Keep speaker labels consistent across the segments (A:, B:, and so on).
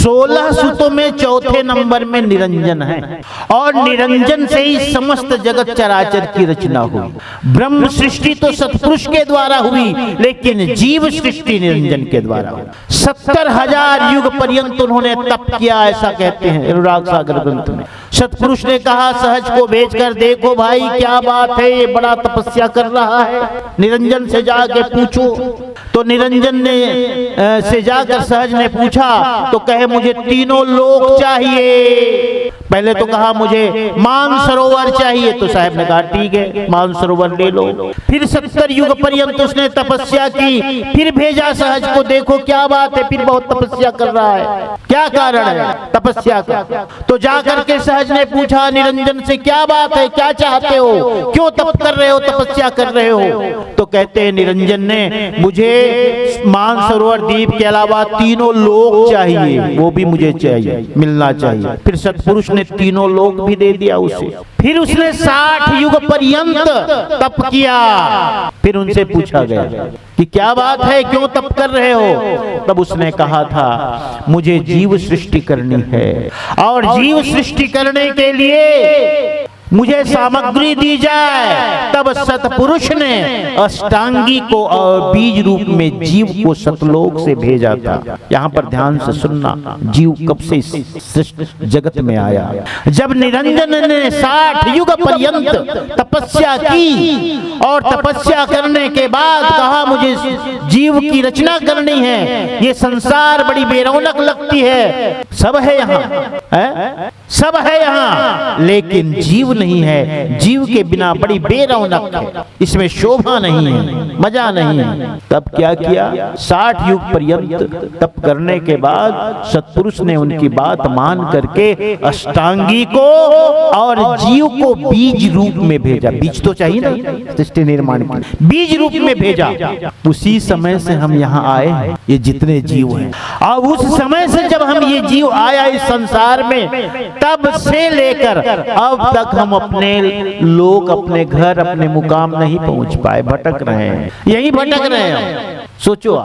A: 16 सुतों में चौथे नंबर में निरंजन है, और निरंजन से ही समस्त जगत चराचर की रचना हुई। ब्रह्म सृष्टि तो सतपुरुष के द्वारा हुई, लेकिन जीव सृष्टि निरंजन के द्वारा हुई। 70,000 युग पर्यंत उन्होंने तप किया, ऐसा कहते हैं अनुराग सागर ग्रंथ में। सतपुरुष ने कहा सहज को भेजकर, देखो भाई क्या बात है, ये बड़ा तपस्या कर रहा है, निरंजन से जाके पूछो। तो निरंजन ने से जाकर सहज ने पूछा तो कहे मुझे तीनों लोक चाहिए। पहले तो कहा मुझे मानसरोवर चाहिए, तो साहब ने कहा ठीक है मानसरोवर ले लो। फिर 70 युग पर्यंत उसने तपस्या की, फिर भेजा सहज को, देखो क्या बात है, फिर बहुत तपस्या कर रहा है, क्या कारण है तपस्या का। तो जाकर के सहज ने पूछा निरंजन से, क्या बात है, क्या चाहते हो, क्यों तप कर रहे हो, तपस्या कर रहे हो। तो कहते हैं निरंजन ने, मुझे मानसरोवर द्वीप के अलावा तीनों लोक चाहिए, वो भी मुझे चाहिए, मिलना चाहिए। फिर सतपुरुष ने तीनों लोक भी दे दिया उसे। फिर उसने 60 युग पर्यंत तप किया। फिर उनसे पूछा गया कि क्या बात है, क्यों तप कर रहे हो। तब उसने कहा था मुझे जीव सृष्टि करनी है, और जीव सृष्टि करने के लिए मुझे सामग्री दी जाए। तब सतपुरुष ने अष्टांगी को और बीज रूप में जीव को सतलोक से भेजा था। यहाँ पर ध्यान से सुनना, जीव कब से इस जगत में आया। जब निरंजन ने 60 युग पर्यंत तपस्या की, और तपस्या करने के बाद कहा मुझे जीव की रचना करनी है, ये संसार बड़ी बेरौनक लगती है, सब है यहाँ, सब है यहाँ, लेकिन जीव नहीं है, जीव के बिना बड़ी बेरौनक है, इसमें शोभा नहीं है, मजा नहीं है। तब क्या किया, 60 युग पर्यंत तप करने के बाद सतपुरुष ने उनकी बात मान करके अष्टांगी को और जीव को बीज रूप में भेजा। बीज तो चाहिए ना सृष्टि निर्माण के, बीज रूप में भेजा। उसी समय से हम यहाँ आए, ये जितने जीव हैं, और उस समय से जब हम ये जीव आया इस संसार में, तब से लेकर अब तक हम अपने लोग, अपने घर, अपने मुकाम नहीं पहुंच पाए, भटक रहे हैं, यही भटक रहे हैं। सोचो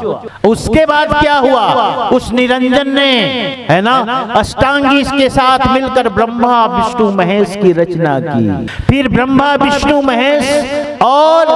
A: उसके बाद क्या हुआ, उस निरंजन ने, है ना, अष्टांगी के साथ मिलकर ब्रह्मा विष्णु महेश की रचना की। फिर ब्रह्मा विष्णु महेश और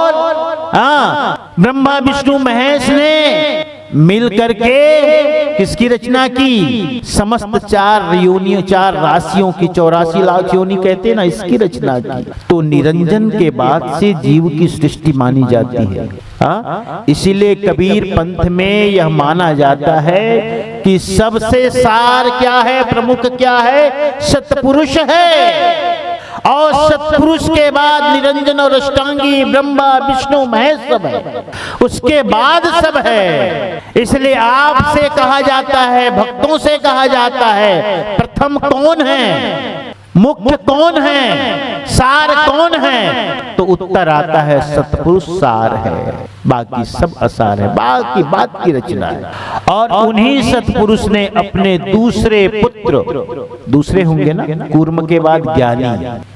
A: ब्रह्मा विष्णु महेश ने मिल करके किसकी रचना की, समस्त 4 योनियों, 4 राशियों की 84 लाख योनि कहते हैं ना, इसकी रचना की। तो निरंजन के बाद से जीव की सृष्टि मानी जाती है। इसीलिए कबीर पंथ में यह माना जाता है कि सबसे सार क्या है, प्रमुख क्या है, सतपुरुष है, और सतपुरुष के बाद निरंजन और अष्टांगी, ब्रह्मा विष्णु महेश सब है, उसके बाद सब है। इसलिए आपसे कहा जाता है, भक्तों से कहा जाता है, प्रथम कौन है, मुख्य कौन है, सार कौन है, तो उत्तर आता है सतपुरुष सार है, बाकी सब असार है, बाकी बात की रचना है। और उन्हीं सतपुरुष ने अपने दूसरे पुत्र, दूसरे होंगे ना, कूर्म के बाद ज्ञानी,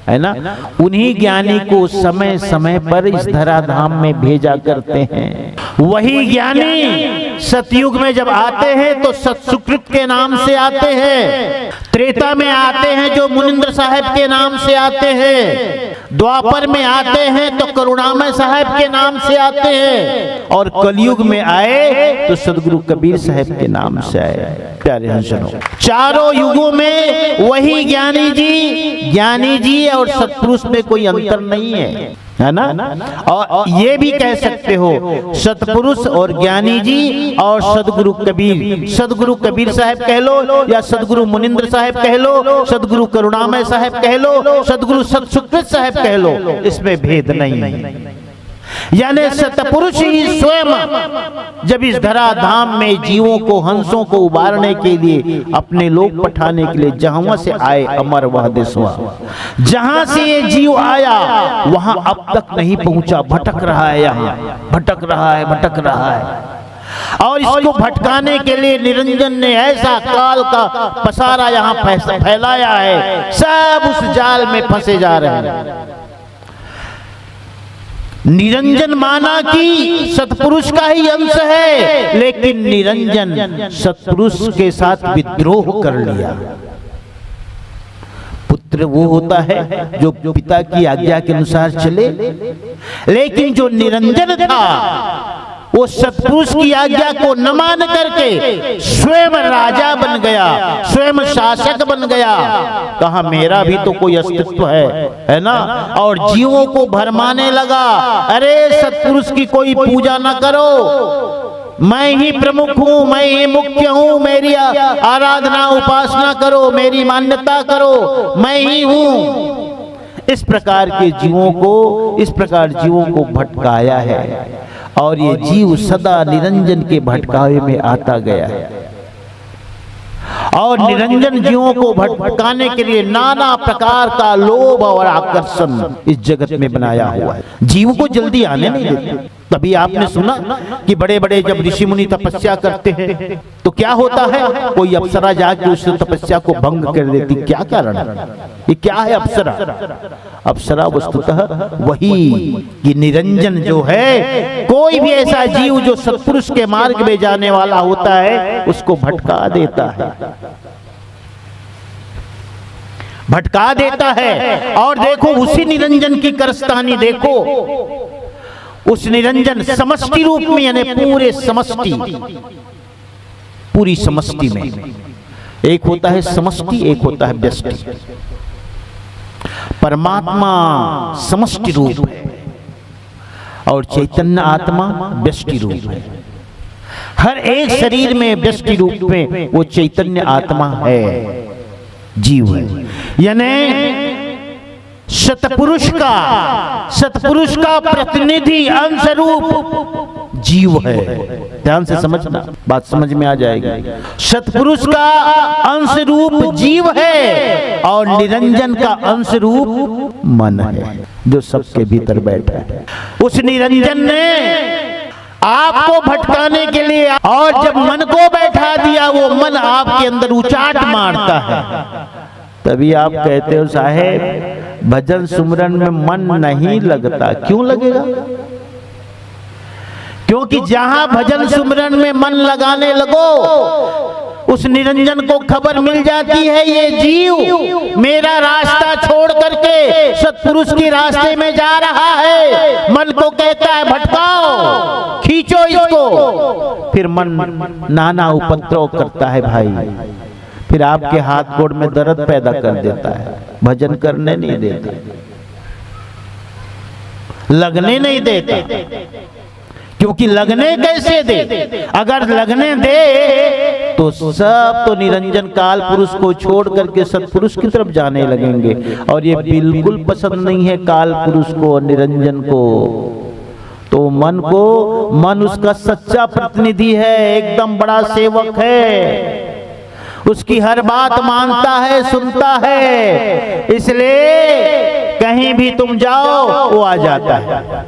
A: है ना, उन्हीं ज्ञानी को समय समय पर इस धराधाम में भेजा करते हैं। वही ज्ञानी सतयुग में जब आते हैं तो सत्सुकृत के नाम से आते हैं, त्रेता में आते हैं जो मुनिंद्र साहब के नाम से आते हैं, द्वापर में आते हैं तो करुणामय साहब के नाम से आते हैं, और कलयुग में आए तो सदगुरु कबीर साहब के नाम से आए। प्यारे हंसनो, चारों युगों में वही ज्ञानी जी और सतपुरुष में कोई अंतर नहीं है ना। और ये भी कह सकते हो सतपुरुष और ज्ञानी जी और सदगुरु कबीर साहब कह लो, या सदगुरु मुनिंद्र साहब कह लो, सदगुरु करुणामय साहब कह लो, सदगुरु सतसुकृत साहब कह लो, इसमें भेद नहीं। यानी सतपुरुष ही स्वयं जब इस धराधाम में जीवों को, हंसों को उबारने के लिए, अपने लोक पठाने के लिए जहां से आए, अमर वह देशवा, जहां से ये जीव आया वहां अब तक नहीं पहुंचा, भटक रहा है, यहाँ भटक रहा है। और इसको भटकाने के लिए निरंजन ने ऐसा काल का पसारा यहाँ फैलाया है, सब उस जाल में फंसे जा रहे हैं। निरंजन माना कि सतपुरुष का ही अंश है, लेकिन निरंजन सतपुरुष के साथ विद्रोह कर लिया। पुत्र वो होता है जो पिता की आज्ञा के अनुसार चले, लेकिन जो निरंजन था वो सतपुरुष की आज्ञा को न मान करके स्वयं राजा बन गया, स्वयं शासक बन गया। कहा मेरा भी तो कोई अस्तित्व है ना, और जीवों को भरमाने लगा, अरे सतपुरुष की कोई पूजा न करो, मैं ही प्रमुख हूं, मैं ही मुख्य हूं, मेरी आराधना उपासना करो, मेरी मान्यता करो, मैं ही हूं। इस प्रकार के जीवों को भटकाया है, और ये जीव सदा निरंजन के भटकावे में आता गया है। और निरंजन जीवों को भटकाने के लिए नाना प्रकार का लोभ और आकर्षण इस जगत में बनाया हुआ है। जीव को जल्दी आने नहीं देते। तभी आपने सुना कि बड़े बड़े जब ऋषि मुनि तपस्या करते हैं तो क्या होता है, कोई अप्सरा जाके उस तपस्या को भंग कर देती। क्या कारण है? ये क्या है अप्सरा? अप्सरा वस्तुतः वही कि निरंजन जो है, कोई भी ऐसा जीव जो सत्पुरुष के मार्ग में जाने वाला होता है उसको भटका देता है, भटका देता है। और देखो उसी निरंजन की करस्तानी देखो, उस निरंजन समष्टि रूप में, यानी पूरे समष्टि, पूरी समष्टि में एक होता है समष्टि, एक होता है व्यष्टि। परमात्मा समष्टि रूप है और चैतन्य आत्मा व्यष्टि रूप है। हर एक शरीर में व्यष्टि रूप में वो चैतन्य आत्मा है, जीव है। यानी सतपुरुष का प्रतिनिधि अंश रूप जीव है। ध्यान से समझना, बात समझ में आ जाएगी। सतपुरुष का अंश रूप जीव है और निरंजन का अंश रूप मन है जो सबके भीतर बैठा है। उस निरंजन ने आपको भटकाने के लिए, और जब मन को बैठा दिया, वो मन आपके अंदर उचाट मारता है। तभी आप कहते हो साहेब भजन सुमरन में मन नहीं लगता। क्यों लगेगा? क्योंकि जहां भजन सुमरन में मन लगाने लगो, उस निरंजन को खबर मिल जाती है ये जीव मेरा रास्ता छोड़ करके सत्पुरुष के रास्ते में जा रहा है। मन को कहता है भटकाओ, खींचो इसको। फिर मन नाना उपद्रव करता है भाई, फिर आपके हाथ गोड़ में दर्द पैदा कर देता है, भजन करने नहीं देता, लगने नहीं देता। क्योंकि लगने कैसे दे? अगर लगने दे तो सब तो निरंजन काल पुरुष को छोड़ करके सत्पुरुष की तरफ जाने लगेंगे, और ये बिल्कुल पसंद नहीं है काल पुरुष को और निरंजन को। तो मन उसका सच्चा प्रतिनिधि है, एकदम बड़ा सेवक है, उसकी हर बात मानता है, सुनता है। इसलिए कहीं भी तुम जाओ वो आ जाता है।